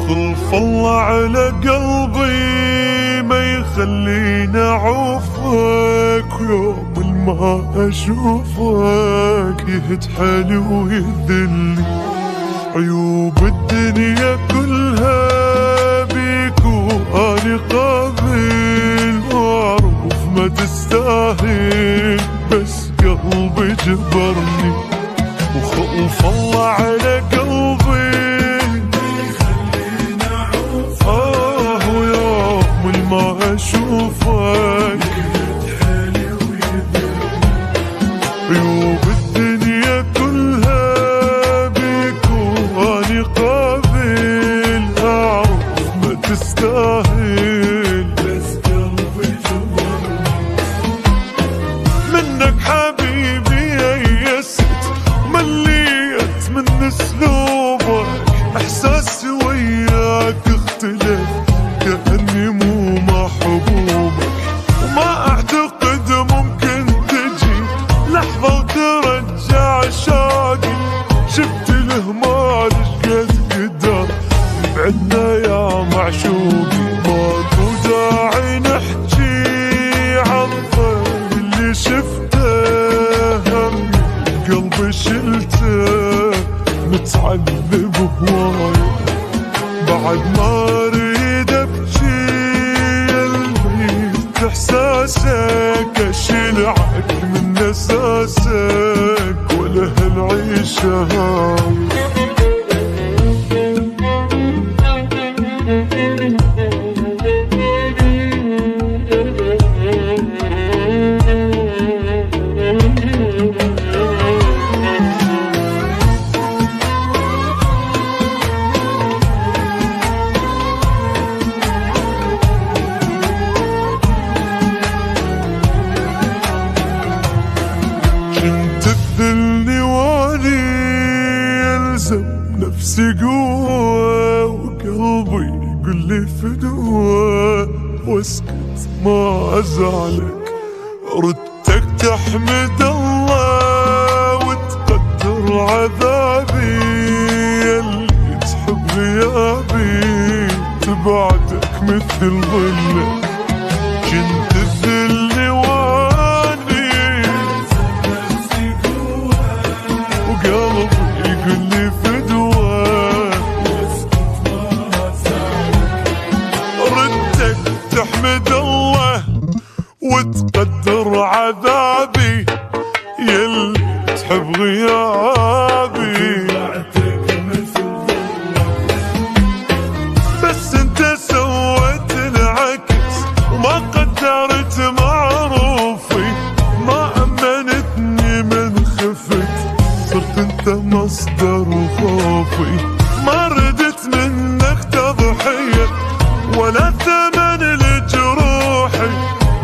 وخلف الله على قلبي ما يخليني اعوفك، يوم ما اشوفك يهد حالي ويذلني. عيوب الدنيا كلها بيك واني قابل، واعرف ما تستاهل بس قلبي جبرني. وخوف الله على قلبي ويوم ما اشوفك عيوب الدنيا كلها بيك واني قابل، اعرف ما تستاهل بس قلبي جبرني. منك حبيبي يئست مليت من اسلوبك، احساسي وياك اختلف كأني مو محبوبك. وما اعتقد ممكن تجي لحظة وترجع شوقي، شفت الهمال شقد قدر بعدنا يا معشوقي. ماكو داعي نحكي عن الظل اللي شفته، هم قلبي شلته متعذب هواي. بعد ما اريد ابكي قلبي احساسك، اشيلعك من اساسك ولا هالعيشه هاي. كنت تذلني واني يلزم نفسي قوة، وقلبي يقول لي فدوة واسكت ما ازعلك. ردتك تحمد الله وتقدر عذابي، يلي تحب غيابي تبعدك مثل ظلك. كنت تذلني واني وقلبي يقول لي فدوة، ردك تحمد الله وتقدر عذابي، يلي تحب غيابي بس انت سويت العكس وما قدرت معروفي. ما امنتني من خفت، صرت انت مصدر خوفي. ما ردت منك تضحية ولا ثمن لجروحي،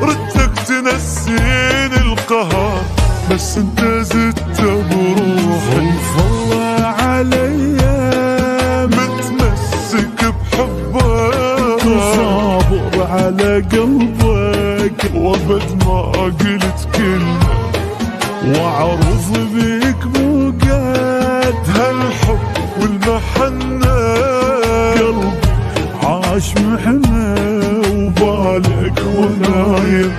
ردتك تنسيني القهر بس انت زدت بروحي. خوف الله عليا متمسك بحبك، وصابر على قلبك وابد ما قلت كلمة، واعرف بيك مو قد هالحب والمحنة. قلبي عاش محنة وبالك ونايم